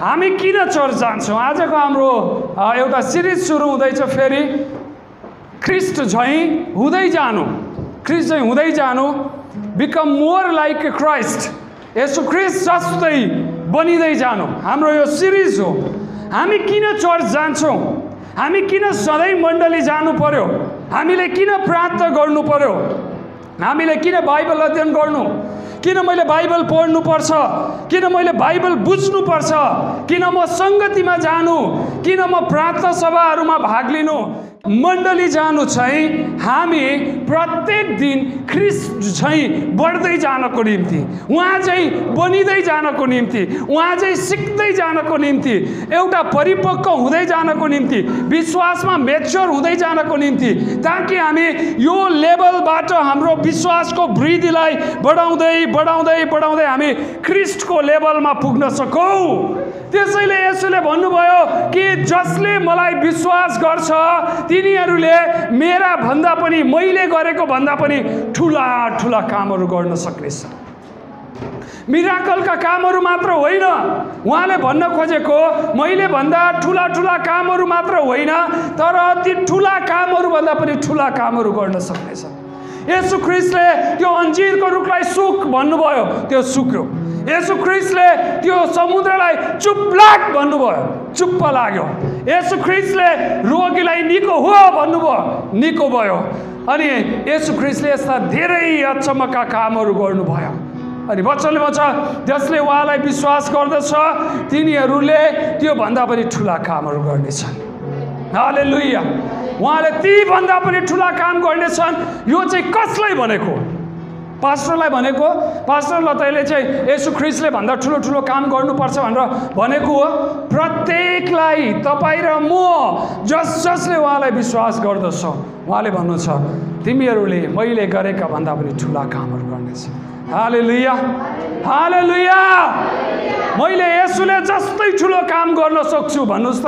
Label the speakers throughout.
Speaker 1: हामी किन चर्च जान्छौँ? आजको हाम्रो एउटा सिरिज सुरु हुँदैछ फेरि ख्रिस्ट झैँ हुँदै जानु, ख्रिस्ट झैँ हुँदै जानु, बिकम मोर लाइक क्राइस्ट, यसो ख्रिस्ट जस्तै बनिँदै जानु हाम्रो यो सिरिज हो। हामी किन चर्च जान्छौँ? हामी किन सधैँ मण्डली जानु पर्यो? हामीले किन प्रार्थना गर्नु पर्यो? हामीले किन बाइबल अध्ययन गर्नु? किन मैले बाइबल पढ्नुपर्छ? किन मैले बाइबल बुझ्नुपर्छ? किन म सङ्गतिमा जानु? किन म प्रार्थना सभाहरूमा भाग लिनु? मण्डली जानु चाहिँ हामी प्रत्येक दिन ख्रिस्ट चाहिँ बढ्दै जानको निम्ति, उहाँ चाहिँ बनिँदै जानको निम्ति, उहाँ चाहिँ सिक्दै जानको निम्ति, एउटा परिपक्व हुँदै जानको निम्ति, विश्वासमा मेच्योर हुँदै जानको निम्ति, ताकि हामी यो लेभलबाट हाम्रो विश्वासको वृद्धिलाई बढाउँदै बढाउँदै बढाउँदै हामी ख्रिस्टको लेभलमा पुग्न सकौँ। त्यसैले यसुले भन्नुभयो कि जसले मलाई विश्वास गर्छ तिनीहरूले मेरा भन्दा पनि, मैले गरेको भन्दा पनि ठुला ठुला कामहरू गर्न सक्नेछ। मिराकलका कामहरू मात्र होइन, उहाँले भन्न खोजेको मैले भन्दा ठुला ठुला कामहरू मात्र होइन, तर ती ठुला कामहरू भन्दा पनि ठुला कामहरू गर्न सक्नेछ। यसु ख्रिस्टले त्यो अन्जिरको रुखलाई सुक भन्नुभयो, त्यो सुक्यो। यसु ख्रिस्टले त्यो समुद्रलाई चुप्लाक भन्नुभयो, चुप्प लाग्यो। यसु ख्रिस्टले रोगीलाई निको हो भन्नुभयो, निको भयो। अनि यसु ख्रिस्टले यस्ता धेरै अचम्मका कामहरू गर्नुभयो। अनि वचनले भन्छ जसले उहाँलाई विश्वास गर्दछ तिनीहरूले त्यो भन्दा पनि ठुला कामहरू गर्नेछन्। हालेलुया। उहाँले ती भन्दा पनि ठुला काम गर्नेछन्। यो चाहिँ कसलाई भनेको? पास्टरलाई भनेको? पास्टर लताइले चाहिँ यसु ख्रिस्टले भन्दा ठुलो ठुलो काम गर्नुपर्छ भनेर भनेको हो? प्रत्येकलाई, तपाईँ र म जसले उहाँलाई विश्वास गर्दछ उहाँले भन्नुहुन्छ तिमीहरूले मैले गरेका भन्दा पनि ठुला कामहरू गर्नेछ। हालेलुया, हालेलुया। मैले यसुले जस्तै ठुलो काम गर्न सक्छु भन्नुहोस् त।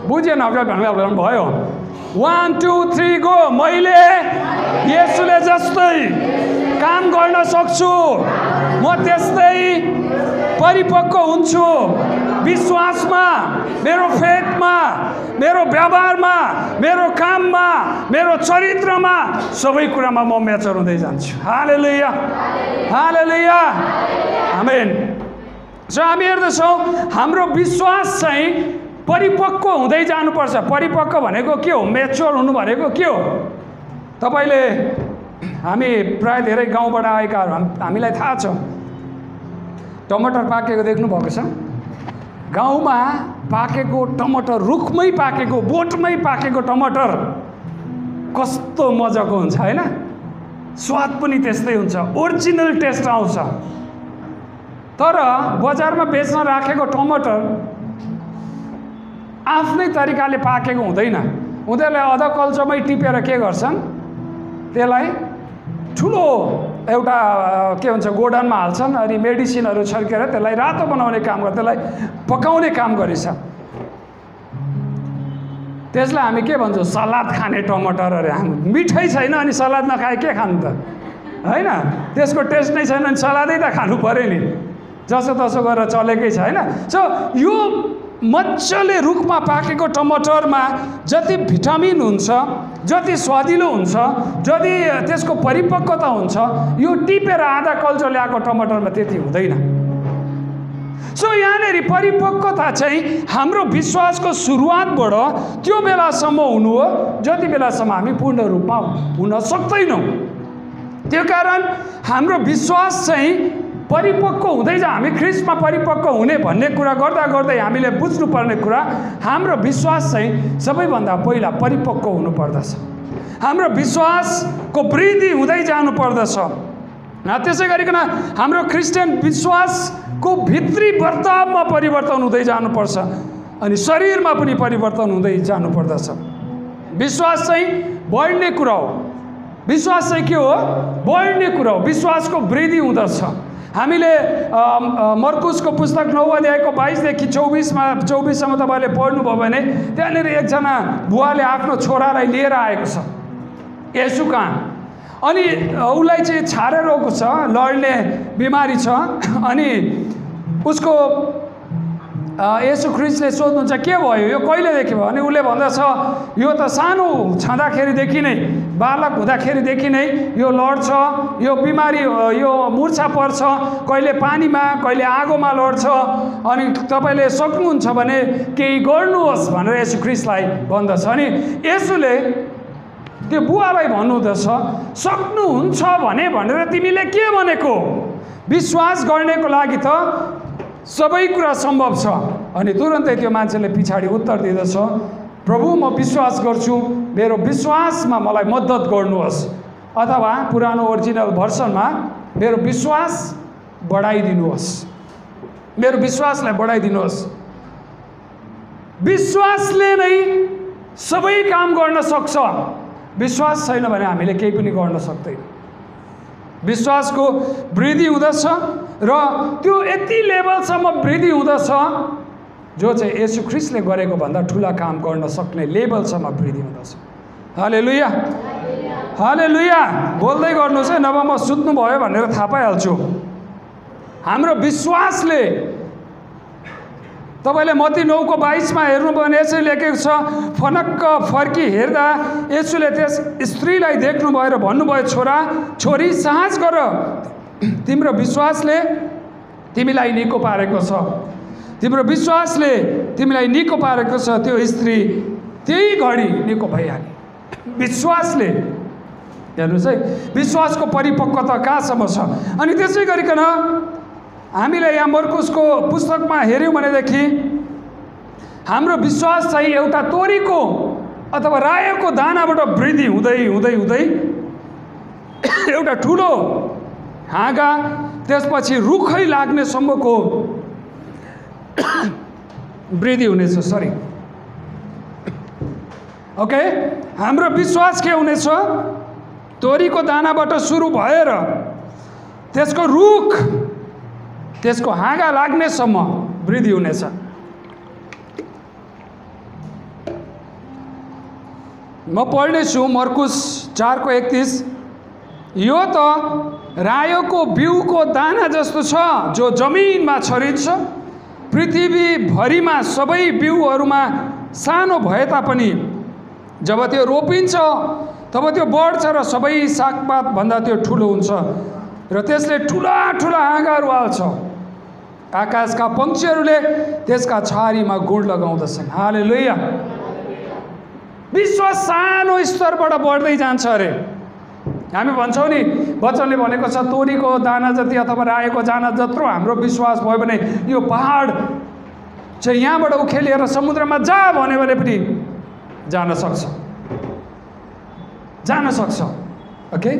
Speaker 1: बुझेन भयो? 1 2 3 गो। मैले यसुले जस्तै काम गर्न सक्छु, म त्यस्तै परिपक्व हुन्छु विश्वासमा, मेरो फेथमा, मेरो व्यवहारमा, मेरो काममा, मेरो चरित्रमा, सबै कुरामा म मेच्योर हुँदै जान्छु। हालेलुया, हालेलुया, आमेन। हामी हेर्दछौँ हाम्रो विश्वास चाहिँ परिपक्व हुँदै जानुपर्छ। परिपक्व भनेको के हो? मेच्योर हुनु भनेको के हो? तपाईँले, हामी प्राय धेरै गाउँबाट आएकाहरू, हामीलाई थाहा छ टमाटर पाकेको देख्नुभएको छ? गाउँमा पाकेको टमाटर, रुखमै पाकेको, बोटमै पाकेको टमाटर कस्तो मजाको हुन्छ होइन? स्वाद पनि त्यस्तै हुन्छ, ओरिजिनल टेस्ट आउँछ। तर बजारमा बेच्न राखेको टमाटर आफ्नै तरिकाले पाकेको हुँदैन। उनीहरूले अधकल्चोमै टिपेर के गर्छन्, त्यसलाई ठुलो एउटा के भन्छ गोडानमा हाल्छन्, अनि मेडिसिनहरू छर्केर त्यसलाई रातो बनाउने काम गर्छ, त्यसलाई पकाउने काम गरिन्छ। त्यसलाई हामी के भन्छौँ? सलाद खाने टमाटर अरे। हामी मिठै छैन अनि सलाद नखाए के खानु त, होइन? त्यसको टेस्ट नै छैन अनि सलादै त खानु पऱ्यो नि, जसो तसो गरेर चलेकै छ होइन? सो यो मजाले रुखमा पाकेको टमाटरमा जति भिटामिन हुन्छ, जति स्वादिलो हुन्छ, जति त्यसको परिपक्वता हुन्छ, यो टिपेर आधा कल्चो ल्याएको टमाटरमा त्यति हुँदैन। सो यहाँनिर परिपक्वता चाहिँ हाम्रो विश्वासको सुरुवातबाट त्यो बेलासम्म हुनु हो जति बेलासम्म हामी पूर्ण रूपमा हुन सक्दैनौँ। त्यो कारण हाम्रो विश्वास चाहिँ परिपक्व हुँदै जा। हामी ख्रिस्टमा परिपक्व हुने भन्ने कुरा गर्दा गर्दै हामीले बुझ्नुपर्ने कुरा, हाम्रो विश्वास चाहिँ सबैभन्दा पहिला परिपक्व हुनुपर्दछ। हाम्रो विश्वासको वृद्धि हुँदै जानुपर्दछ। त्यसै गरिकन हाम्रो क्रिस्चियन विश्वासको भित्री वर्तावमा परिवर्तन हुँदै जानुपर्छ, अनि शरीरमा पनि परिवर्तन हुँदै जानुपर्दछ। विश्वास चाहिँ बढ्ने कुरा हो। विश्वास चाहिँ के हो? बढ्ने कुरा हो। विश्वासको वृद्धि हुँदछ। हामीले मर्कुसको पुस्तक 9 अध्यायको 22देखि 24सम्म तपाईँले पढ्नुभयो भने त्यहाँनिर एकजना बुवाले आफ्नो छोरालाई लिएर आएको छ यसु कहाँ। अनि उसलाई चाहिँ छारे रोग छ, लड्ने बिमारी छ। अनि उसको येशू ख्रीष्टले सोध्नुहुन्छ के भयो, यो कहिलेदेखि भयो? अनि उसले भन्दछ यो त सानो छँदाखेरिदेखि नै, बालक हुँदाखेरिदेखि नै यो लड्छ, यो बिमारी, यो मुर्छा पर्छ, कहिले पानीमा कहिले आगोमा लड्छ। अनि तपाईँले सक्नुहुन्छ भने केही गर्नुहोस् भनेर येशू ख्रीष्टलाई भन्दछ। अनि येशूले त्यो बुवालाई भन्नुहुँदछ सक्नुहुन्छ भनेर तिमीले के भनेको? विश्वास गर्नेको लागि त सबै कुरा सम्भव छ। अनि तुरन्तै त्यो मान्छेले पछाडि उत्तर दिँदछ प्रभु म विश्वास गर्छु, मेरो विश्वासमा मलाई मद्दत गर्नुहोस्। अथवा पुरानो ओरिजिनल भर्सनमा मेरो विश्वास बढाइदिनुहोस्, मेरो विश्वासलाई बढाइदिनुहोस्। विश्वासले नै सबै काम गर्न सक्छ। विश्वास छैन भने हामीले केही पनि गर्न सक्दैन। विश्वासको वृद्धि हुँदछ र त्यो यति लेभलसम्म वृद्धि हुँदछ जो चाहिँ येशू ख्रीष्टले गरेको भन्दा ठुला काम गर्न सक्ने लेभलसम्म वृद्धि हुँदछ। हालेलुया, हालेलुया। बोल्दै गर्नुहोस् है, नभए म सुत्नुभयो भनेर थाहा पाइहाल्छु। हाम्रो विश्वासले, तपाईँले मत्ती 9:22 हेर्नुभयो भने यसरी लेखेको छ, फनक्क फर्की हेर्दा येशूले त्यस स्त्रीलाई देख्नुभयो र भन्नुभयो छोरा छोरी साहस गर, तिम्रो विश्वासले तिमीलाई निको पारेको छ, तिम्रो विश्वासले तिमीलाई निको पारेको छ। त्यो स्त्री त्यही घडी निको भइहाल्यो। विश्वासले, हेर्नुहोस् है, विश्वासको परिपक्वता कहाँसम्म छ। अनि त्यसै गरिकन हामीले यहाँ मर्कुसको पुस्तकमा हेऱ्यौँ भनेदेखि हाम्रो विश्वास चाहिँ एउटा तोरीको अथवा रायोको दानाबाट वृद्धि हुँदै हुँदै हुँदै एउटा ठुलो हाँगा, त्यसपछि रुखै लाग्नेसम्मको वृद्धि हुनेछ। Sorry, okay. हाम्रो विश्वास के हुनेछ? तोरीको दानाबाट सुरु भएर त्यसको रुख, त्यसको हाँगा लाग्नेसम्म वृद्धि हुनेछ। म पढ्नेछु मर्कुस 4:31। यो त रायोको बिउको दाना जस्तो छ जो जमिनमा छरिन्छ, पृथ्वीभरिमा सबै बिउहरूमा सानो भए तापनि जब त्यो रोपिन्छ तब त्यो बढ्छ र सबै सागपात भन्दा त्यो ठुलो हुन्छ र त्यसले ठुला ठुला हाँगाहरू हाल्छ। आकाशका पक्षीहरूले त्यसका छारीमा गुण लगाउँदछन्। हालेलुया। विश्वास सानो स्तरबाट बढ्दै जान्छ अरे। हामी भन्छौँ नि, वचनले भनेको छ तोरीको दाना जति अथवा रायोको दाना जत्रो हाम्रो विश्वास भयो भने यो पहाड चाहिँ यहाँबाट उखेलिएर समुद्रमा जा भन्यो भने पनि जान सक्छ, जान सक्छ। ओके।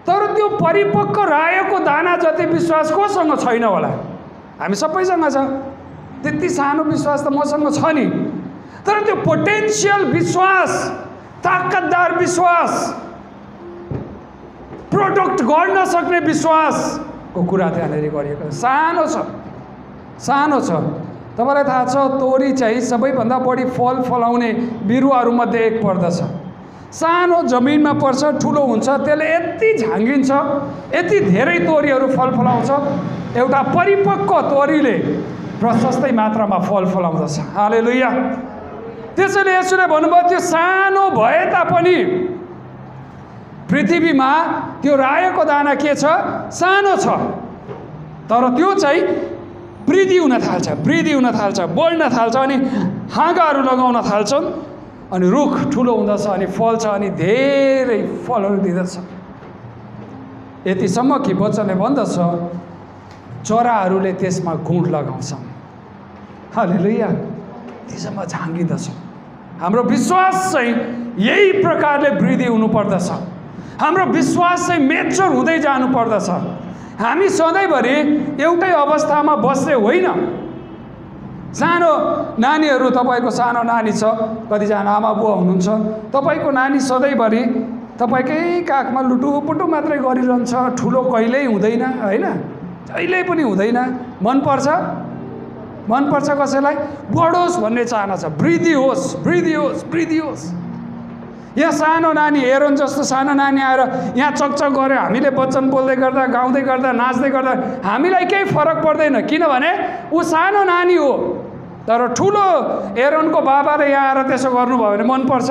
Speaker 1: तर त्यो परिपक्व रायोको दाना जति विश्वास कोसँग छैन होला? हामी सबैसँग छ। त्यति सानो विश्वास त मसँग छ नि। तर त्यो पोटेन्सियल विश्वास, ताकतदार विश्वास, प्रोडक्ट गर्न सक्ने विश्वासको कुरा त्यहाँनिर गरिएको सानो छ, सानो छ। तपाईँलाई थाहा छ तोरी चाहिँ सबैभन्दा बढी फल फलाउने बिरुवाहरूमध्ये एक पर्दछ। सानो जमिनमा पर्छ, ठुलो हुन्छ, त्यसले यति झाँगिन्छ, यति धेरै तोरीहरू फल फलाउँछ। एउटा परिपक्व तोरीले प्रशस्तै मात्रामा फल फलाउँदछ। हालेलुया। त्यसैले यसोले भन्नुभयो त्यो सानो भए तापनि पृथ्वीमा त्यो रायोको दाना के छ? सानो छ, तर त्यो चाहिँ वृद्धि हुन थाल्छ, वृद्धि हुन थाल्छ, बढ्न थाल्छ, अनि हाँगाहरू लगाउन थाल्छन्, अनि रुख ठुलो हुँदछ, अनि फल्छ, अनि धेरै फलहरू दिँदछ। यतिसम्म कि वचनले भन्दछ चराहरूले त्यसमा गुण लगाउँछन्। हालेलुया। त्यसमा झाँगिँदछ। हाम्रो विश्वास चाहिँ यही प्रकारले वृद्धि हुनुपर्दछ। हाम्रो विश्वास चाहिँ मेच्योर हुँदै जानुपर्दछ। हामी सधैँभरि एउटै अवस्थामा बस्ने होइन। सानो नानीहरू, तपाईँको सानो नानी छ, कतिजना आमा बुवा हुनुहुन्छ, तपाईँको नानी सधैँभरि तपाईँकै काखमा लुटुपुटु मात्रै गरिरहन्छ, ठुलो कहिल्यै हुँदैन, होइन? कहिल्यै पनि हुँदैन। मनपर्छ? मनपर्छ कसैलाई? बढोस् भन्ने चाहना छ, वृद्धि होस्, वृद्धि होस्, वृद्धि होस्। यहाँ सानो नानी एरोन जस्तो सानो नानी आएर यहाँ चकचक गऱ्यो, हामीले वचन बोल्दै गर्दा, गाउँदै गर्दा, नाच्दै गर्दा हामीलाई केही फरक पर्दैन, किनभने ऊ सानो नानी हो। तर ठुलो एरोनको बाबाले यहाँ आएर त्यसो गर्नुभयो भने मनपर्छ?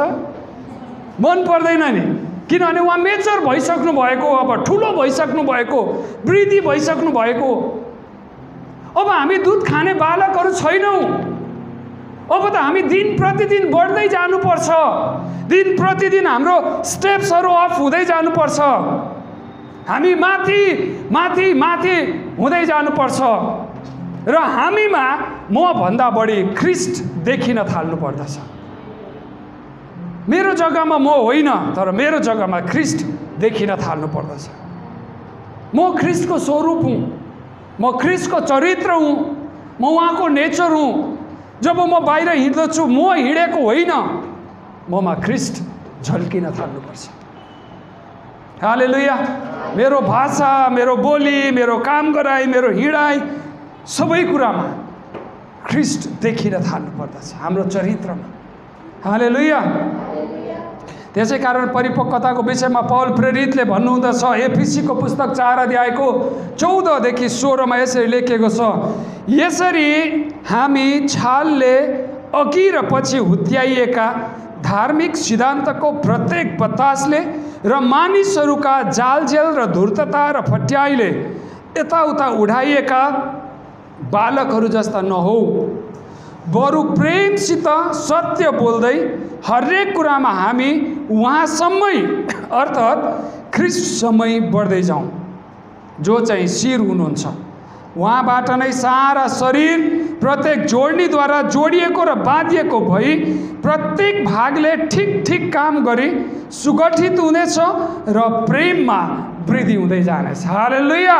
Speaker 1: मन पर्दैन नि, किनभने उहाँ मेचर भइसक्नु भएको, अब ठुलो भइसक्नु भएको, वृद्धि भइसक्नु भएको। अब हामी दुध खाने बालकहरू छैनौँ। अब त हामी दिन प्रतिदिन बढ्दै जानुपर्छ, दिन प्रतिदिन हाम्रो स्टेप्सहरू अफ हुँदै जानुपर्छ, हामी माथि माथि माथि हुँदै जानुपर्छ र हामीमा मभन्दा बढी ख्रिस्ट देखिन थाल्नु पर्दछ। मेरो जग्गामा म होइन, तर मेरो जग्गामा ख्रिस्ट देखिन थाल्नु पर्दछ। म ख्रिस्टको स्वरूप हुँ, म ख्रिस्टको चरित्र हुँ, म उहाँको नेचर हुँ। जब म बाहिर हिँड्दछु म हिँडेको होइन, ममा ख्रिस्ट झल्किन थाल्नुपर्छ। हालेलुया। मेरो भाषा, मेरो बोली, मेरो काम गराइ, मेरो हिँडाइ, सबै कुरामा ख्रिस्ट देखिन थाल्नु पर्दछ, हाम्रो चरित्रमा। हालेलुया। त्यसै कारण परिपक्वताको विषयमा पौल प्रेरितले भन्नुहुँदछ, एफिसीको पुस्तक 4 अध्यायको 14 देखि 16 यसरी लेखिएको छ, यसरी हामी छालले अघि र पछि हुत्याइएका धार्मिक सिद्धान्तको प्रत्येक बतासले र मानिसहरूका जालजेल र धूर्तता र फट्याइले यताउता उडाइएका बालकहरू जस्ता नहौ, बरु प्रेमसित सत्य बोल्दै हरेक कुरामा हामी उहाँसम्मै अर्थात् ख्रिस्टसम्मै बढ्दै जाउँ, जो चाहिँ शिर हुनुहुन्छ। उहाँबाट नै सारा शरीर प्रत्येक जोड्नीद्वारा जोडिएको र बाँधिएको भई प्रत्येक भागले ठिक ठिक काम गरी सुगठित हुनेछ र प्रेममा वृद्धि हुँदै जानेछ। हालेलुया,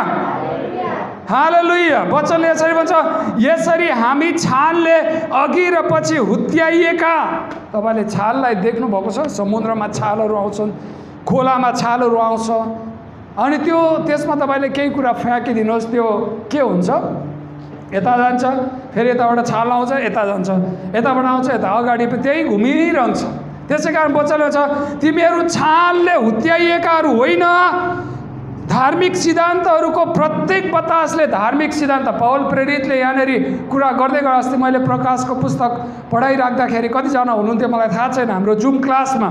Speaker 1: हालेलुया। वचनले यसरी भन्छ, यसरी हामी छालले अघि र पछि हुत्याइएका। तपाईँले छाललाई देख्नुभएको छ? समुद्रमा छालहरू आउँछन्, खोलामा छालहरू आउँछ, अनि त्यसमा तपाईँले केही कुरा फ्याँकिदिनुहोस्, त्यो के हुन्छ? यता जान्छ, फेरि यताबाट छाल आउँछ, यता जान्छ, यताबाट आउँछ, यता अगाडि त्यही घुमिरहन्छ। त्यसै कारण वचनले छ, तिमीहरू छालले हुत्याइएकाहरू होइन, धार्मिक सिद्धान्तहरूको प्रत्येक बतासले। धार्मिक सिद्धान्त पौल प्रेरितले यहाँनिर कुरा गर्दै गए। अस्ति मैले प्रकाशको पुस्तक पढाइराख्दाखेरि कतिजना हुनुहुन्थ्यो मलाई थाहा छैन, हाम्रो जुम क्लासमा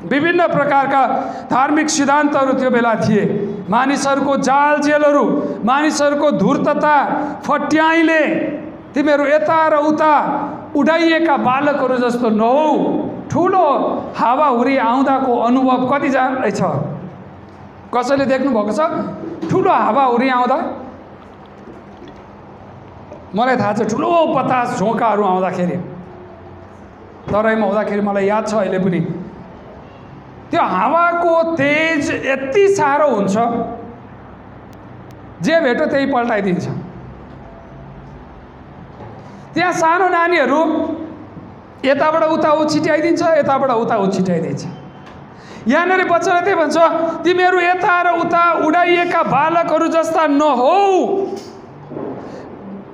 Speaker 1: विभिन्न प्रकारका धार्मिक सिद्धान्तहरू त्यो बेला थिए। मानिसहरूको जाल जेलहरू, मानिसहरूको धूर्तता, फट्याइले तिमीहरू यता र उता उडाइएका बालकहरू जस्तो नहौ। ठुलो हावाहुरी आउँदाको अनुभव कतिजना रहेछ? कसैले देख्नु भएको छ? ठुलो हावाहुरी आउँदा मलाई थाहा छ, ठुलो बतास झोकाहरू आउँदाखेरि, तराईमा हुँदाखेरि मलाई याद छ अहिले पनि, त्यो हावाको तेज यति साह्रो हुन्छ, जे भेट्यो त्यही पल्टाइदिन्छ। त्यहाँ सानो नानीहरू यताबाट उता उछिट्याइदिन्छ, यताबाट उता उछिट्याइदिन्छ। यहाँनिर वचन त्यही भन्छ, तिमीहरू यता र उता उडाइएका बालकहरू जस्ता नहौ।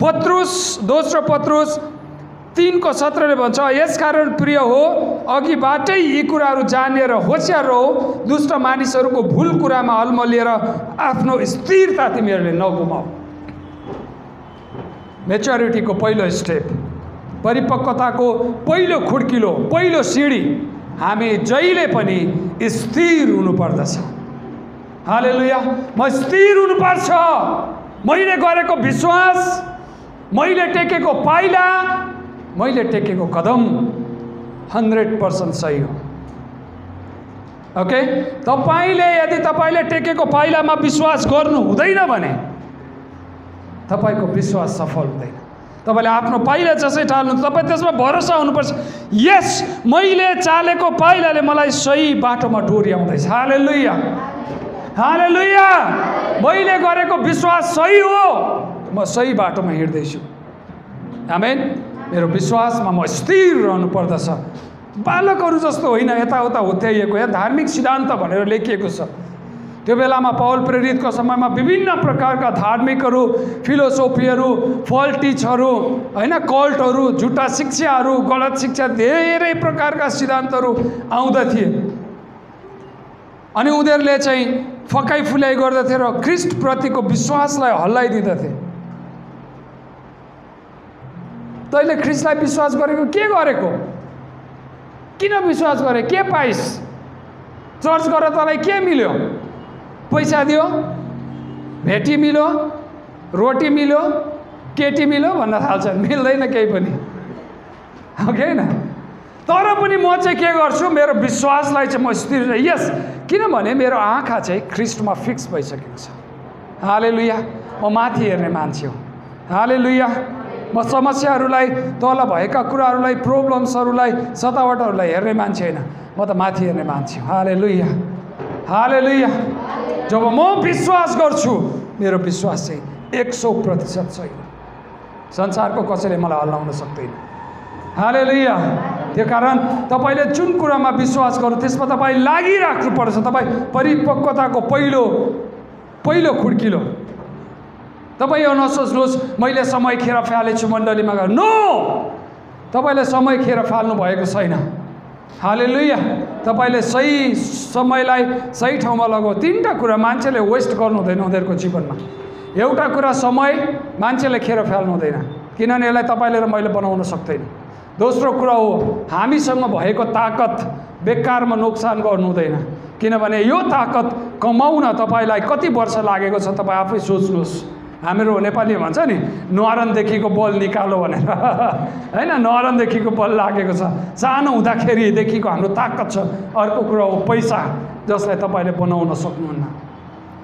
Speaker 1: दोस्रो पत्रुस 3:17 भन्छ, यसकारण प्रिय हो, अघिबाटै यी कुराहरू जानेर होसियार रहो, दुष्ट मानिसहरूको भुल कुरामा अल्मलिएर आफ्नो स्थिरता तिमीहरूले नगुमाऊ। मेच्योरिटीको पहिलो स्टेप, परिपक्वताको पहिलो खुड्किलो, पहिलो सिडी, हामी जहिले पनि स्थिर हुनुपर्दछ। हालेलुया। म स्थिर हुनुपर्छ। मैले गरेको विश्वास, मैले टेकेको पाइला, मैले टेकेको कदम 100% सही हो। ओके, यदि तपाईँले टेकेको पाइलामा विश्वास गर्नु हुँदैन भने तपाईँको विश्वास सफल हुँदैन। तपाईँले आफ्नो पाइला जसै टाल्नु, तपाईँ त्यसमा भरोसा हुनुपर्छ। यस, मैले चालेको पाइलाले मलाई सही बाटोमा डोर्याउँदैछ। हालेलुया, हालेलुया। मैले गरेको विश्वास सही हो, म सही बाटोमा हिँड्दैछु। आमेन। मेरो विश्वासमा म स्थिर रहनु पर्दछ। बालकहरू जस्तो होइन, यताउता हुत्याइएको। यहाँ धार्मिक सिद्धान्त भनेर लेखिएको छ। त्यो बेलामा पौल प्रेरितको समयमा विभिन्न प्रकारका धार्मिकहरू, फिलोसोफीहरू, फल्टिचहरू, होइन, कल्टहरू, झुटा शिक्षाहरू, गलत शिक्षा, धेरै प्रकारका सिद्धान्तहरू आउँदथे अनि उनीहरूले चाहिँ फकाइ फुल्याइ गर्दथे र ख्रिस्टप्रतिको विश्वासलाई हल्लाइदिँदथे। तैँले ख्रिस्टलाई विश्वास गरेको के गरेको? किन विश्वास गरे? के पाइस? चर्च गरेर तँलाई के मिल्यो? पैसा दियो, भेटी मिल्यो, रोटी मिल्यो, केटी मिल्यो भन्न थाल्छन्। मिल्दैन केही पनि, हो कि होइन? तर पनि म चाहिँ के गर्छु? मेरो विश्वासलाई चाहिँ म स्थिर, यस, किनभने मेरो आँखा चाहिँ ख्रिस्टमा फिक्स भइसकेको छ। हालेलुया। म माथि हेर्ने मान्छे हो। हालेलुया। म समस्याहरूलाई, तल भएका कुराहरूलाई, प्रब्लम्सहरूलाई, सतावटहरूलाई हेर्ने मान्छे होइन, म त माथि हेर्ने मान्छे हो। हालेलुया, हालेलुया। जब म विश्वास गर्छु, मेरो विश्वास चाहिँ 100% सही हो। संसारको कसैले मलाई हल्लाउन सक्दैन। हालेलुया। त्यो कारण तपाईँले जुन कुरामा विश्वास गर्नु त्यसमा तपाईँ लागिराख्नुपर्छ। तपाईँ परिपक्वताको पहिलो खुड्किलो। तपाईँ यो नसोच्नुहोस् मैले समय खेर फालेछु मण्डलीमा गएर। नो, तपाईँले समय खेर फाल्नु भएको छैन। हालेलुया। तपाईँले सही समयलाई सही ठाउँमा लगाऊ। तीनटा कुरा मान्छेले वेस्ट गर्नु हुँदैन उनीहरूको जीवनमा। एउटा कुरा समय मान्छेले खेर फाल्नु हुँदैन, किनभने यसलाई तपाईँले र मैले बनाउन सक्दैन। दोस्रो कुरा हो हामीसँग भएको ताकत बेकारमा नोक्सान गर्नु हुँदैन, किनभने यो ताकत कमाउन तपाईँलाई कति वर्ष लागेको छ तपाईँ आफै सोच्नुहोस्। हाम्रो नेपाली भन्छ नि न्वारनदेखिको बल निकालो भनेर, होइन? न्वारनदेखिको बल लागेको छ। सानो हुँदाखेरिदेखिको हाम्रो ताकत छ। अर्को कुरा हो पैसा, जसलाई तपाईँले बनाउन सक्नुहुन्न।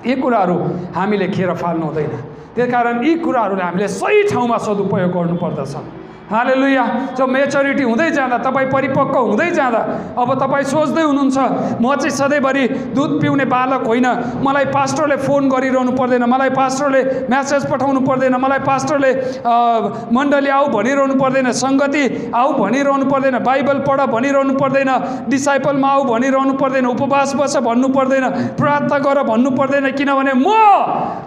Speaker 1: यी कुराहरू हामीले खेर फाल्नु हुँदैन। त्यस कारण यी कुराहरूले हामीले सही ठाउँमा सदुपयोग गर्नुपर्दछ। हालेलुया। जो मेच्योरिटी हुँदै जाँदा, तपाईँ परिपक्व हुँदै जाँदा, अब तपाईँ सोच्दै हुनुहुन्छ म चाहिँ सधैँभरि दुध पिउने बालक होइन, मलाई पास्टरले फोन गरिरहनु पर्दैन, मलाई पास्टरले म्यासेज पठाउनु पर्दैन, मलाई पास्टरले मण्डली आऊ भनिरहनु पर्दैन, सङ्गति आऊ भनिरहनु पर्दैन, बाइबल पढ भनिरहनु पर्दैन, डिसाइपलमा आऊ भनिरहनु पर्दैन, उपवास बस भन्नु पर्दैन, प्रार्थना गर भन्नु पर्दैन, किनभने म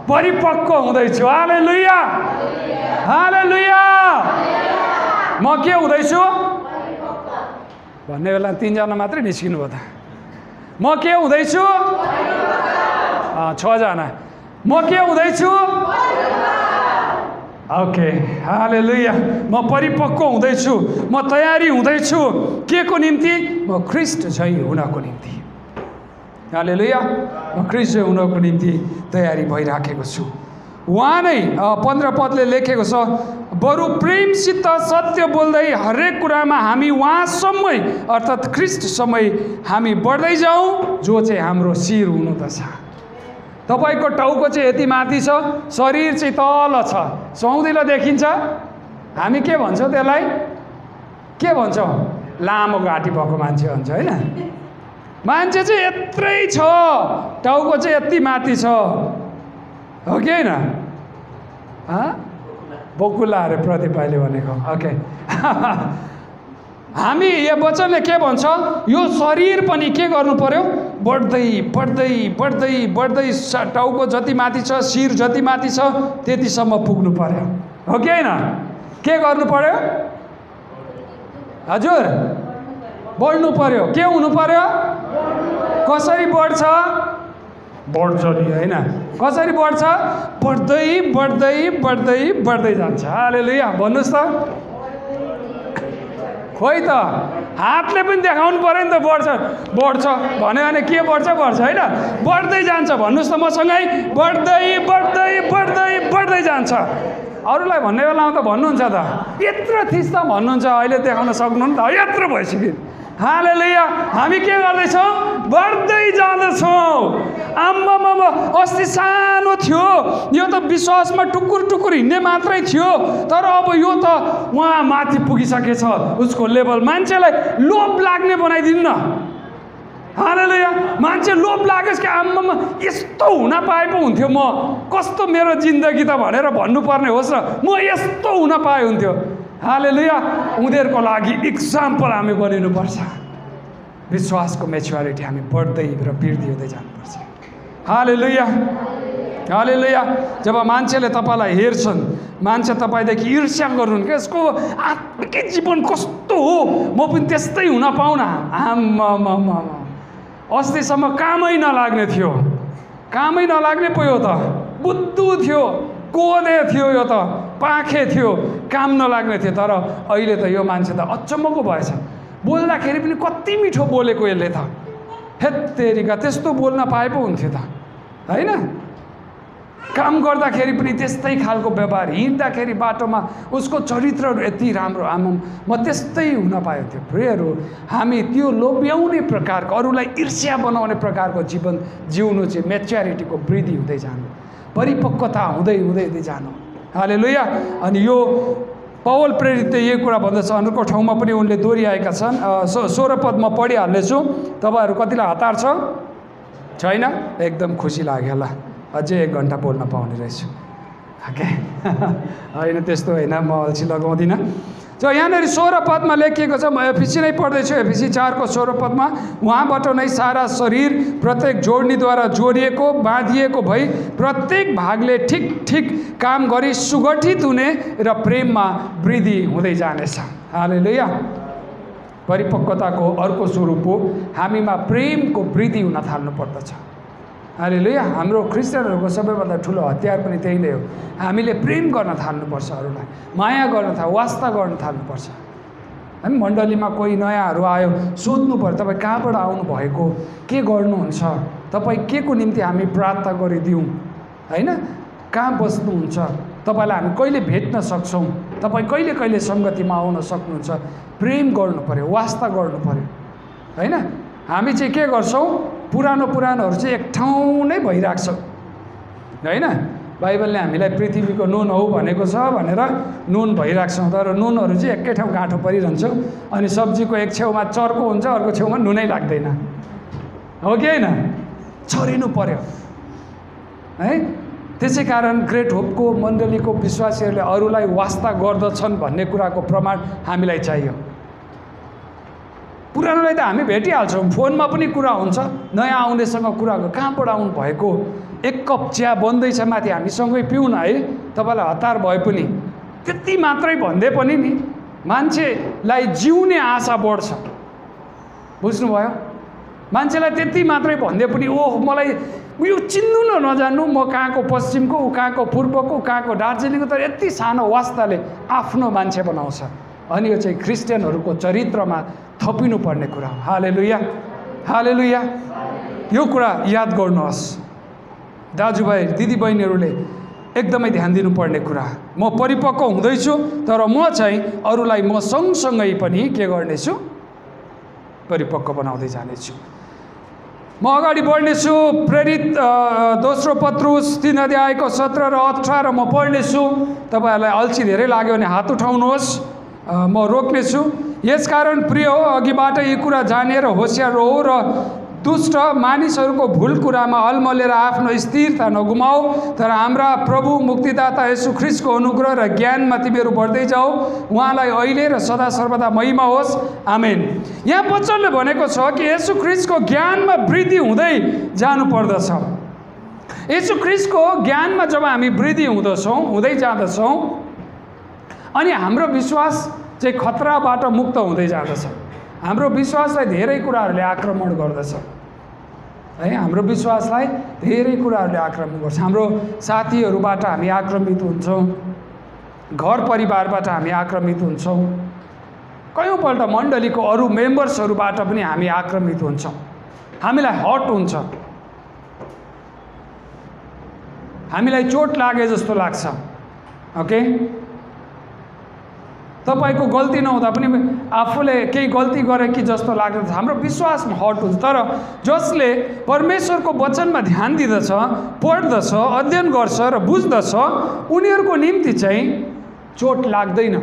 Speaker 1: परिपक्व हुँदैछु। हालेलुया, हालेलुया। म के हुँदैछु भन्ने बेला 3 जना मात्रै निस्किनु भयो त। म के हुँदैछु? 6 जना। म के हुँदैछु? ओके, हालेलुया। म परिपक्व हुँदैछु, म तयारी हुँदैछु। के को निम्ति? म ख्रिस्ट झैँ हुनको निम्ति। हालेलुया। म ख्रिस्ट झैँ हुनको निम्ति तयारी भइराखेको छु। उहाँ नै 15 पदले लेखेको छ, बरु प्रेमसित सत्य बोल्दै हरेक कुरामा हामी उहाँसम्मै अर्थात् ख्रिस्टसम्मै हामी बढ्दै जाउँ, जो चाहिँ हाम्रो शिर हुनुहुँदछ। तपाईँको टाउको चाहिँ यति माथि छ, शरीर चाहिँ तल छ, सौँदिलो देखिन्छ। हामी के भन्छौँ त्यसलाई? के भन्छौँ? लामो घाँटी भएको मान्छे भन्छ, होइन? मान्छे चाहिँ यत्रै छ, टाउको चाहिँ यति माथि छ, हो कि होइन? बोकुला अरे प्रदीप भाइले भनेको। ओके। हामी यो वचनले के भन्छ? यो शरीर पनि के गर्नु पर्यो? बढ्दै बढ्दै बढ्दै बढ्दै टाउको जति माथि छ, शिर जति माथि छ, त्यतिसम्म पुग्नु पर्यो, हो कि होइन? के गर्नु पर्यो? हजुर, बढ्नु पर्यो। के हुनु पर्यो? कसरी बढ्छ? बढ्छ नि, होइन? कसरी बढ्छ? बढ्दै बढ्दै बढ्दै बढ्दै जान्छ। हालेलुया। भन्नुहोस् त। खोइ त, हातले पनि देखाउनु पऱ्यो नि त। बढ्छ बढ्छ भन्यो भने के बढ्छ? बढ्छ, होइन? बढ्दै जान्छ। भन्नुहोस् त मसँगै, बढ्दै बढ्दै बढ्दै बढ्दै जान्छ। अरूलाई भन्ने बेलामा त भन्नुहुन्छ त, यत्रो थिस् त भन्नुहुन्छ, अहिले देखाउन सक्नु नि त, यत्रो भइसक्यो। हालेलुया। हामी के गर्दैछौँ? बढ्दै जाँदैछौँ। आम्मामा, अस्ति सानो थियो, यो त विश्वासमा टुकुर टुकुर हिँड्ने मात्रै थियो, तर अब यो त उहाँ माथि पुगिसकेछ, उसको लेभल। मान्छेलाई लोभ लाग्ने बनाइदिनु न। हालेलुया। मान्छे लोभ लागोस् कि आम्मामा यस्तो हुन पाए पो हुन्थ्यो, म कस्तो मेरो जिन्दगी त भनेर भन्नुपर्ने होस् र म यस्तो हुन पाए हुन्थ्यो। हालेलुया। उनीहरूको लागि इक्जाम्पल हामी बनिनुपर्छ। विश्वासको मेच्योरिटी हामी बढ्दै र वृद्धि हुँदै जानुपर्छ। हालेलुया, हालेलुया। जब मान्छेले तपाईँलाई हेर्छन्, मान्छे तपाईँदेखि ईर्ष्या गर्नुहुन् कि यसको आत्मिक जीवन कस्तो हो, म पनि त्यस्तै हुन पाउन। अस्तिसम्म कामै नलाग्ने थियो, कामै नलाग्ने पो यो त, बुद्धु थियो, कोदे थियो, यो त पाखे थियो, काम नलाग्ने थियो। तर अहिले त यो मान्छे त अचम्मको भएछ, बोल्दाखेरि पनि कति मिठो बोलेको यसले त, हेत्तेरिका त्यस्तो बोल्न पाए पो हुन्थ्यो त, होइन? काम गर्दाखेरि पनि त्यस्तै खालको व्यवहार, हिँड्दाखेरि बाटोमा उसको चरित्रहरू यति राम्रो, आमाम म त्यस्तै हुन पाएको थियो। प्रियहरू, हामी त्यो लोभ्याउने प्रकारको, अरूलाई ईर्ष्या बनाउने प्रकारको जीवन जिउनु चाहिँ मेच्योरिटीको वृद्धि हुँदै जानु, परिपक्वता हुँदै हुँदै हुँदै जानु। हालेलुया। अनि यो पौल प्रेरितले यही कुरा भन्दछ, अर्को ठाउँमा पनि उनले दोहोऱ्याएका छन्। 16 पद म पढिहाल्नेछु, तपाईँहरू कतिलाई हतार छ? छैन? एकदम खुसी लाग्यो होला, अझै 1 घन्टा बोल्न पाउने रहेछु। ओके, होइन त्यस्तो होइन, म अल्छी लगाउँदिनँ। जो यहाँनिर 16 पदमा लेखिएको छ, म एफिसी नै पढ्दैछु, एफिसी 4 को 16 पदमा, उहाँबाट नै सारा शरीर प्रत्येक जोड्नीद्वारा जोडिएको बाँधिएको भई प्रत्येक भागले ठिक ठिक काम गरी सुगठित हुने र प्रेममा वृद्धि हुँदै जानेछ। हालेलुया। परिपक्वताको अर्को स्वरूप हो हामीमा प्रेमको वृद्धि हुन थाल्नु पर्दछ। हालेलुया। हाम्रो क्रिस्चियनहरूको सबैभन्दा ठुलो हतियार पनि त्यही नै हो, हामीले प्रेम गर्न थाल्नुपर्छ, अरूलाई माया गर्न वास्ता गर्न थाल्नुपर्छ। हामी मण्डलीमा कोही नयाँहरू आयो, सोध्नु पर्यो तपाईँ कहाँबाट आउनुभएको, के गर्नुहुन्छ, तपाईँ के को निम्ति हामी प्रार्थना गरिदिउँ, होइन? कहाँ बस्नुहुन्छ, तपाईँलाई हामी कहिले भेट्न सक्छौँ, तपाईँ कहिले कहिले सङ्गतिमा आउन सक्नुहुन्छ। प्रेम गर्नु पर्यो, वास्ता गर्नु पर्यो, होइन? हामी चाहिँ के गर्छौँ, पुरानोहरू चाहिँ एक ठाउँ नै भइरहेको छ, होइन? बाइबलले हामीलाई पृथ्वीको नुन हौ भनेको छ भनेर नुन भइरहेको छौँ, तर नुनहरू चाहिँ एकै ठाउँ गाँठो परिरहन्छ। अनि सब्जीको एक छेउमा चर्को हुन्छ, अर्को छेउमा नुनै लाग्दैन, हो कि होइन? छरिनु पर्यो है। त्यसै कारण ग्रेट होपको मण्डलीको विश्वासीहरूले अरूलाई वास्ता गर्दछन् भन्ने कुराको प्रमाण हामीलाई चाहियो। पुरानोलाई त हामी भेटिहाल्छौँ, फोनमा पनि कुरा हुन्छ, नयाँ आउनेसँग कुरा कहाँबाट आउनु भएको, 1 कप चिया बन्दैछ माथि हामीसँगै पिउन है, तपाईँलाई हतार भए पनि त्यति मात्रै भन्दै पनि नि मान्छेलाई जिउने आशा बढ्छ। बुझ्नुभयो? मान्छेलाई त्यति मात्रै भन्दै पनि ओह मलाई यो चिन्नु न नजान्नु, म कहाँको पश्चिमको, ऊ कहाँको पूर्वको, कहाँको दार्जिलिङको, तर यति सानो वास्ताले आफ्नो मान्छे बनाउँछ। अनि यो चाहिँ क्रिस्चियनहरूको चरित्रमा थपिनुपर्ने कुरा हो। हालेलुया, हालेलुया। यो कुरा याद गर्नुहोस् दाजुभाइ दिदीबहिनीहरूले, एकदमै ध्यान दिनुपर्ने कुरा। म परिपक्व हुँदैछु, तर म चाहिँ अरूलाई म सँगसँगै पनि के गर्नेछु, परिपक्व बनाउँदै जानेछु। म अगाडि बढ्नेछु। प्रेरित दोस्रो पत्रुस 3 अध्यायको 17 र 18 म पढ्नेछु। तपाईँहरूलाई अल्छी धेरै लाग्यो भने हात उठाउनुहोस्, म रोक्नेछु। यसकारण प्रिय हो, अघिबाट यी कुरा जानेर होसियार रहो र दुष्ट मानिसहरूको भुल कुरामा अलमलेर आफ्नो स्थिरता नगुमाऊ, तर हाम्रा प्रभु मुक्तिदाता येशू ख्रीष्टको अनुग्रह र ज्ञानमा तिमीहरू बढ्दै जाऊ। उहाँलाई अहिले र सदा सर्वदा महिमा होस्, आमेन। यहाँ वचनले भनेको छ कि येशू ख्रीष्टको ज्ञानमा वृद्धि हुँदै जानुपर्दछ। येशू ख्रीष्टको ज्ञानमा जब हामी वृद्धि हुँदै जाँदछौँ, अनि हाम्रो विश्वास चाहिँ खतराबाट मुक्त हुँदै जाँदछ। हाम्रो विश्वासलाई धेरै कुराहरूले आक्रमण गर्दछ है, हाम्रो विश्वासलाई धेरै कुराहरूले आक्रमण गर्छ। हाम्रो साथीहरूबाट हामी आक्रमित हुन्छौँ, घर परिवारबाट हामी आक्रमित हुन्छौँ, कयौँपल्ट मण्डलीको अरू मेम्बर्सहरूबाट पनि हामी आक्रमित हुन्छौँ। हामीलाई हट हुन्छ, हामीलाई चोट लागे जस्तो लाग्छ। ओके, तपाईको गल्ती नहुँदा पनि आफूले केही गल्ती गरे कि जस्तो लाग्छ, हाम्रो विश्वासमा हट हुन्छ। तर जसले परमेश्वरको वचनमा ध्यान दिँदछ, पढ्दछ, अध्ययन गर्छ र बुझ्दछ, उनीहरूको निम्ति चाहिँ चोट लाग्दैन।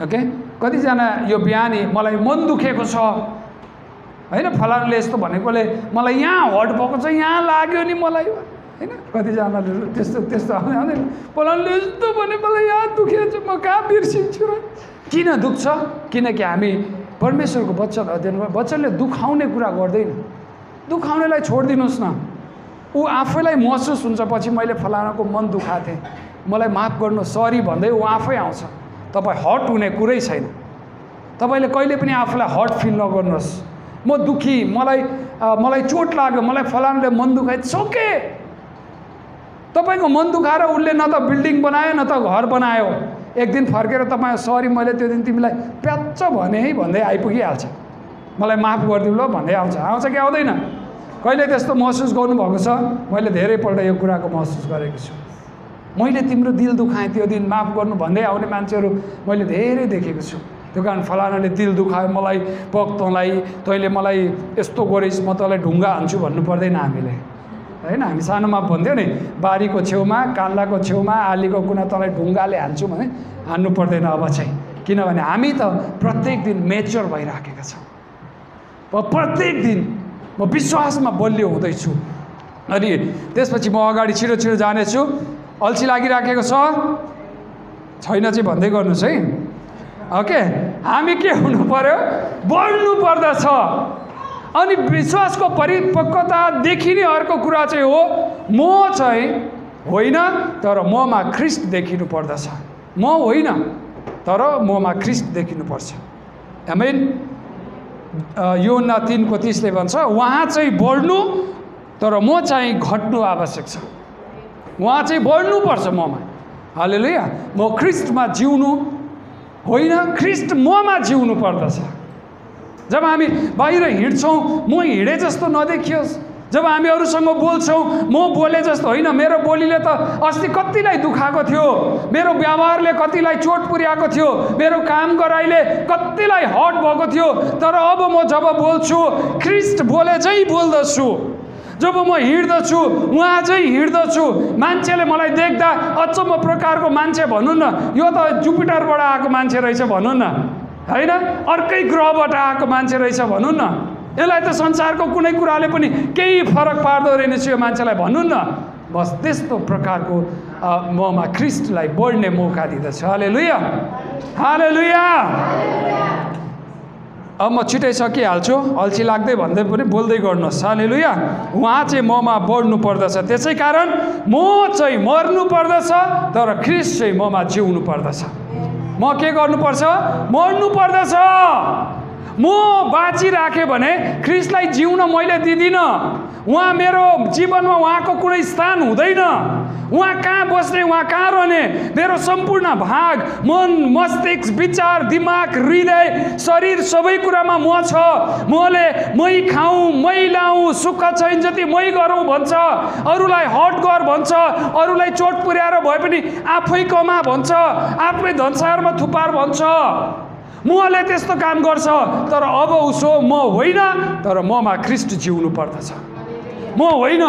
Speaker 1: ओके, कतिजना यो बिहानी मलाई मन दुखेको छ होइन, फलानाले यस्तो भनेकोले मलाई यहाँ हट भएको छ, यहाँ लाग्यो नि मलाई होइन। कतिजनाले त्यस्तो आउँदैन, फलानाले यस्तो भने मलाई यहाँ दुखेको छ, म कहाँ बिर्सिन्छु र। किन दुख्छ? किनकि हामी परमेश्वरको वचन अध्ययन, वचनले दुखाउने कुरा गर्दैन। दुखाउनेलाई छोडिदिनुहोस् न, ऊ आफैलाई महसुस हुन्छ पछि मैले फलानाको मन दुखाएको थिएँ, मलाई माफ गर्नु, सरी भन्दै ऊ आफै आउँछ। तपाईँ हट हुने कुरै छैन। तपाईँले कहिले पनि आफूलाई हट फिल नगर्नुहोस्। म दुखी, मलाई चोट लाग्यो, मलाई फलानाले मन दुखाए, सोके तपाईँको मन दुखाएर उसले न त बिल्डिङ बनायो न त घर बनायो। एक दिन फर्केर तपाईँ सरी मैले त्यो दिन तिमीलाई प्याच्च भने है भन्दै आइपुगिहाल्छ, मलाई माफ गरिदिनु ल भन्दै आउँछ कि आउँदैन? कहिले त्यस्तो महसुस गर्नुभएको छ? मैले धेरैपल्ट यो कुराको महसुस गरेको छु। मैले तिम्रो दिल दुखाएँ त्यो दिन, माफ गर्नु भन्दै आउने मान्छेहरू मैले धेरै देखेको छु। त्यो कारण फलानाले दिल दुखायो मलाई, पक तैँले मलाई यस्तो गरिस्, म तँलाई ढुङ्गा हान्छु भन्नु पर्दैन हामीले, होइन? हामी सानोमा भन्थ्यो नि, बारीको छेउमा, कान्लाको छेउमा, आलीको कुना तँलाई ढुङ्गाले हान्छु भने हान्नु पर्दैन अब चाहिँ। किनभने हामी त प्रत्येक दिन मेच्योर भइराखेका छौँ। प्रत्येक दिन म विश्वासमा बलियो हुँदैछु। अनि त्यसपछि म अगाडि छिटो जानेछु। अल्छी लागिराखेको छैन चाहिँ भन्दै गर्नुहोस् है। ओके, हामी के हुनु पर्यो? बढ्नु पर्दछ। अनि विश्वासको परिपक्वता देखिने अर्को कुरा चाहिँ हो, म चाहिँ होइन तर ममा ख्रिस्ट देखिनु पर्दछ। म होइन तर ममा ख्रिस्ट देखिनुपर्छ। आमेन। योहन्ना 3:30 भन्छ, उहाँ चाहिँ बढ्नु तर म चाहिँ घट्नु आवश्यक छ। उहाँ चाहिँ बढ्नुपर्छ ममा। हालेलुया। म ख्रिस्टमा जिउनु होइन, ख्रिस्ट ममा जिउनु पर्दछ। जब हामी बाहिर हिँड्छौँ म हिँडे जस्तो नदेखियोस्। जब हामी अरूसँग बोल्छौँ म बोले जस्तो होइन। मेरो बोलीले त अस्ति कतिलाई दुखाएको थियो, मेरो व्यवहारले कतिलाई चोट पुर्याएको थियो, मेरो काम गराइले कतिलाई हट भएको थियो। तर अब म जब बोल्छु ख्रिस्ट बोले चाहिँ बोल्दछु। जब म हिँड्दछु उहाँ चाहिँ हिँड्दछु। मान्छेले मलाई देख्दा अचम्म प्रकारको मान्छे भन्नु न, यो त जुपिटरबाट आएको मान्छे रहेछ भन्नु न, होइन? अर्कै ग्रहबाट आएको मान्छे रहेछ भन्नु न। यसलाई त संसारको कुनै कुराले पनि केही फरक पार्दो रहेनछ यो मान्छेलाई भन्नु न। बस त्यस्तो प्रकारको ममा ख्रिस्टलाई बढ्ने मौका दिँदछ। हालेलुया, हालेलुया। अब म छिटै सकिहाल्छु, अल्छी लाग्दै भन्दै पनि बोल्दै गर्नुहोस्। हालेलुया। उहाँ चाहिँ ममा बढ्नु पर्दछ। त्यसै कारण म चाहिँ मर्नु पर्दछ तर ख्रिस्ट चाहिँ ममा जिउनु पर्दछ। म के गर्नुपर्छ? मर्नु पर्दछ। म बाँचिराखेँ भने ख्रिस्टलाई जिउन मैले दिदिनँ। उहाँ मेरो जीवनमा उहाँको कुनै स्थान हुँदैन। उहाँ कहाँ बस्ने, उहाँ कहाँ रहने? मेरो सम्पूर्ण भाग, मन, मस्तिष्क, विचार, दिमाग, हृदय, शरीर सबै कुरामा म छ। मै खाऊँ, मै लाऊँ, सुख छैन जति मै गरौँ भन्छ, अरूलाई हट गर भन्छ, अरूलाई चोट पुर्याएर भए पनि आफै कमा भन्छ, आफ्नै धनसारमा थुपार भन्छ। मले त्यस्तो काम गर्छ। तर अब उसो म होइन तर ममा ख्रिस्ट जिउनु पर्दछ। म होइन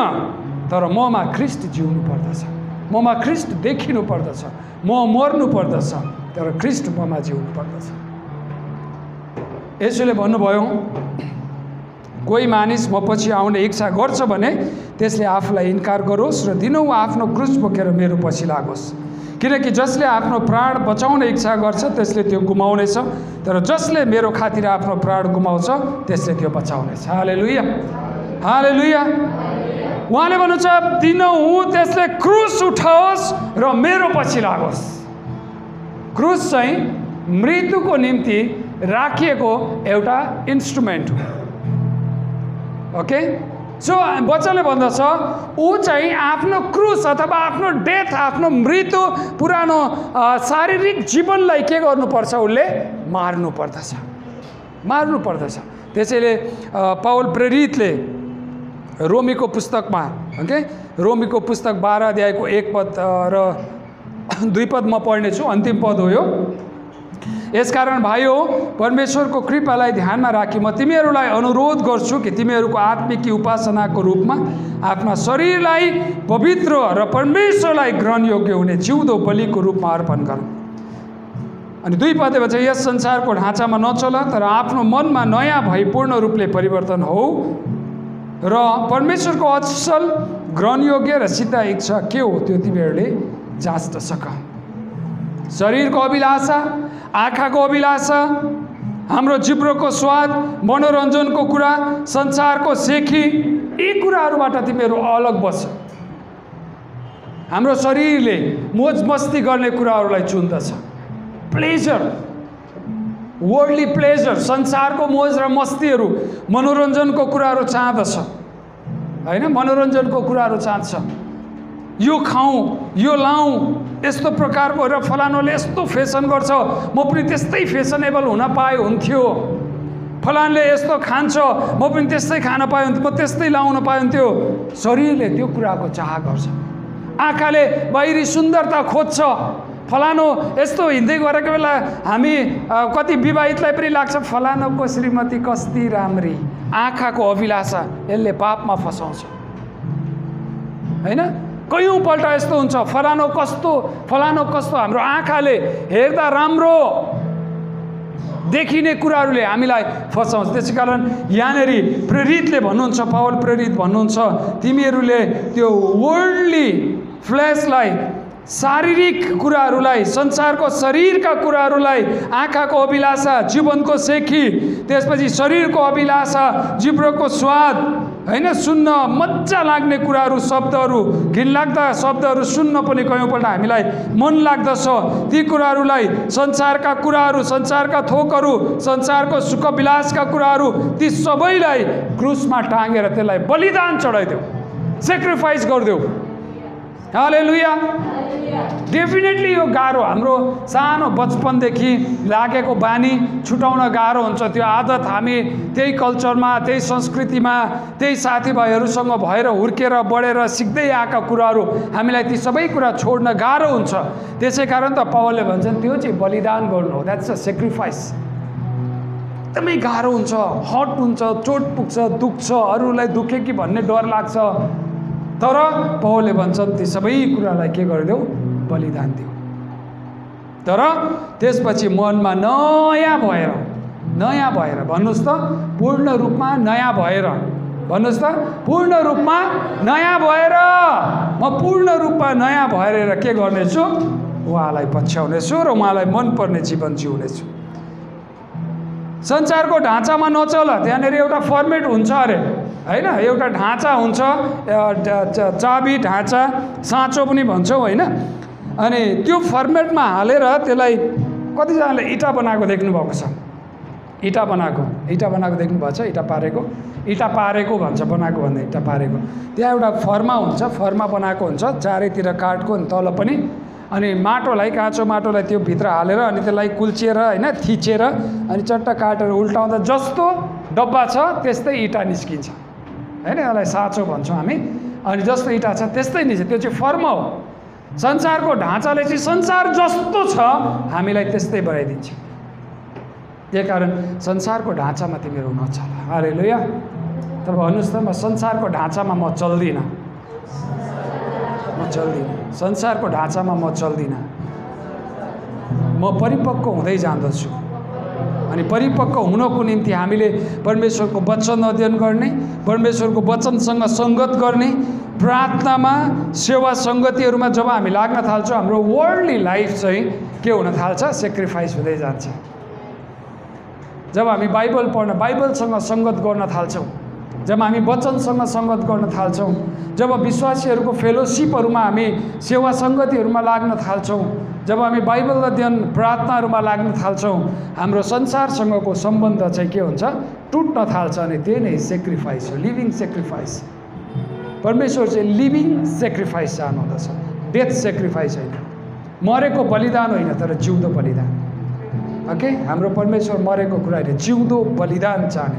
Speaker 1: तर ममा ख्रिस्ट जिउनु पर्दछ। ममा ख्रिस्ट देखिनु पर्दछ। म मर्नु पर्दछ तर ख्रिस्ट ममा जिउनु पर्दछ। यसोले भन्नुभयो, कोही मानिस म पछि आउने इच्छा गर्छ भने त्यसले आफूलाई इन्कार गरोस् र दिनौँ आफ्नो क्रुस बोकेर मेरो पछि लागोस्। किनकि जसले आफ्नो प्राण बचाउने इच्छा गर्छ त्यसले त्यो गुमाउनेछ, तर जसले मेरो खातिर आफ्नो प्राण गुमाउँछ त्यसले त्यो बचाउनेछ। हालेलुया, हालेलुया। उहाँले भन्नुहुन्छ दिनहुँ त्यसले क्रुस उठाओस् र मेरो पछि लागोस्। क्रुस चाहिँ मृत्युको निम्ति राखिएको एउटा इन्स्ट्रुमेन्ट हो। ओके, सो वचनले भन्दछ ऊ चाहिँ आफ्नो क्रुस अथवा आफ्नो डेथ, आफ्नो मृत्यु, पुरानो शारीरिक जीवनलाई के गर्नुपर्छ? उसले मार्नु पर्दछ, मार्नु पर्दछ। त्यसैले पाउल प्रेरितले रोमीको पुस्तकमा, ओके, रोमीको पुस्तक 12 अध्यायको 1 पद र 2 पद म पढ्नेछु, अन्तिम पद हो यो। यसकारण भाइयो, परमेश्वरको कृपालाई ध्यानमा राखी म तिमीहरूलाई अनुरोध गर्छु कि तिमीहरूको आत्मिक उपासनाको रूपमा आफ्ना शरीरलाई पवित्र र परमेश्वरलाई ग्रहणयोग्य हुने जिउँदो बलिको रूपमा अर्पण गर। अनि 2 पदले भन्छ, यस संसारको ढाँचामा नचल तर आफ्नो मनमा नयाँ भई पूर्ण रूपले परिवर्तन हो र परमेश्वरको असल ग्रहणयोग्य र सिद्ध इच्छा के हो त्यो तिमीहरूले जाँच्न सक। शरीरको अभिलाषा, आँखाको अभिलाषा, हाम्रो जिब्रोको स्वाद, मनोरञ्जनको कुरा, संसारको सेखी, यी कुराहरूबाट तिमीहरू अलग बस्छ। हाम्रो शरीरले मोज मस्ती गर्ने कुराहरूलाई चुन्दछ। प्लेजर, वर्ल्डली प्लेजर, संसारको मोज र मस्तीहरू, मनोरञ्जनको कुराहरू चाहदछ हैन, मनोरञ्जनको कुराहरू चाहन्छ। यो खाउँ, यो लाउँ, यस्तो प्रकारको र फलानोले यस्तो फेसन गर्छ, म पनि त्यस्तै फेसनेबल हुन पाए हुन्थ्यो। फलानले यस्तो खान्छ, म पनि त्यस्तै खान पाए हुन्थ्यो, म त्यस्तै लाउन पाए हुन्थ्यो। शरीरले त्यो कुराको चाह गर्छ। आँखाले बाहिरी सुन्दरता खोज्छ। फलानो यस्तो हिँड्दै गरेको बेला हामी कति विवाहितलाई पनि लाग्छ फलानोको श्रीमती कस्ती राम्री। आँखाको अभिलाषा यसले पापमा फसाउँछ हैन। कयौँपल्ट यस्तो हुन्छ, फलानो कस्तो। हाम्रो आँखाले हेर्दा राम्रो देखिने कुराहरूले हामीलाई फसाउँछ। त्यसै कारण यहाँनिर प्रेरितले भन्नुहुन्छ, पावल प्रेरित भन्नुहुन्छ, तिमीहरूले त्यो वर्ल्डली फ्लेसलाई, शारीरिक कुराहरूलाई, संसारको शरीरका कुराहरूलाई, आँखाको अभिलाषा, जीवनको सेखी, त्यसपछि शरीरको अभिलाषा, जिब्रोको स्वाद हैन, सुन्न मजा लाग्ने कुराहरू, शब्दहरू, घिनलाग्दा शब्दहरू सुन्न पनि कयौँपल्ट हामीलाई मन लाग्दछ। ती कुराहरूलाई, संसारका कुराहरू, संसारका थोकहरू, संसारको सुखविलासका कुराहरू, ती सबैलाई क्रुसमा टाँगेर त्यसलाई बलिदान चढाइदेऊ, सेक्रिफाइस गरिदेऊ। हालेलुया। डेफिनेटली यो गाह्रो, हाम्रो सानो बचपनदेखि लागेको बानी छुटाउन गाह्रो हुन्छ। त्यो आदत हामी त्यही कल्चरमा, त्यही संस्कृतिमा, त्यही साथीभाइहरूसँग भएर हुर्केर बढेर सिक्दै आएका कुराहरू, हामीलाई ती सबै कुरा छोड्न गाह्रो हुन्छ। त्यसै कारण त पावलले भन्छन् त्यो चाहिँ बलिदान गर्नु हो, द्याट्स अ सेक्रिफाइस। एकदमै गाह्रो हुन्छ, हट हुन्छ, चोट पुग्छ, दुख्छ, अरूलाई दुखे कि भन्ने डर लाग्छ। तर पावलले भन्छन् ती सबै कुरालाई के गरिदेऊ, बलिदान देऊ। तर त्यसपछि मनमा नयाँ भएर भन्नुहोस् त, पूर्ण रूपमा नयाँ भएर भन्नुहोस् त, पूर्ण रूपमा नयाँ भएर, म पूर्ण रूपमा नयाँ भएर के गर्नेछु, उहाँलाई पछ्याउनेछु र उहाँलाई मनपर्ने जीवन जिउनेछु। संसारको ढाँचामा नचल, त्यहाँनिर एउटा फर्मेट हुन्छ अरे हैन, एउटा ढाँचा हुन्छ, चाबी ढाँचा, साँचो पनि भन्छौँ हैन। अनि त्यो फर्मेटमा हालेर त्यसलाई कतिजनाले इँटा बनाएको देख्नुभएको छ। इँटा बनाएको देख्नुभएको छ। इँटा पारेको भन्छ, बनाएको भन्दा इँटा पारेको। त्यहाँ एउटा फर्मा हुन्छ, फर्मा बनाएको हुन्छ, चारैतिर काठको, अनि तल पनि, अनि माटोलाई, काँचो माटोलाई त्यो भित्र हालेर अनि त्यसलाई कुल्चिएर हैन, थिचेर अनि चट्ट काटेर उल्टाउँदा जस्तो डब्बा छ त्यस्तै इँटा निस्किन्छ हैन। यसलाई साँचो भन्छौँ हामी। अनि जस्तो इँटा छ त्यस्तै निस्किन्छ, त्यो चाहिँ फर्मा हो। संसारको ढाँचाले चाहिँ संसार जस्तो छ हामीलाई त्यस्तै बनाइदिन्छ। त्यही कारण संसारको ढाँचामा तिमीहरू नचल। हालेलुया। तर भन्नुहोस् त, म संसारको ढाँचामा म चल्दिनँ, संसारको ढाँचामा म चल्दिनँ। म परिपक्व हुँदै जान्दछु। अनि परिपक्व हुनको निम्ति हामीले परमेश्वरको वचन अध्ययन गर्ने, परमेश्वरको वचनसँग सङ्गत गर्ने, प्रार्थनामा, सेवा सङ्गतिहरूमा जब हामी लाग्न थाल्छौँ, हाम्रो वर्ल्डली लाइफ चाहिँ के हुन थाल्छ, सेक्रिफाइस हुँदै जान्छ। जब हामी बाइबल पढ्न, बाइबलसँग सङ्गत गर्न थाल्छौँ, जब हामी वचनसँग सङ्गत गर्न थाल्छौँ, जब विश्वासीहरूको फेलोसिपहरूमा हामी सेवा सङ्गतिहरूमा लाग्न थाल्छौँ, जब हामी बाइबल अध्ययन प्रार्थनाहरूमा लाग्न थाल्छौँ, हाम्रो संसारसँगको सम्बन्ध चाहिँ के हुन्छ, टुट्न थाल्छ। अनि त्यही नै सेक्रिफाइस हो, लिभिङ सेक्रिफाइस। परमेश्वर चाहिँ लिभिङ सेक्रिफाइस चाहनुहुँदछ, डेथ सेक्रिफाइस होइन, मरेको बलिदान होइन, तर जिउँदो बलिदान। ओके, हाम्रो परमेश्वर मरेको कुरा होइन, जिउँदो बलिदान चाहने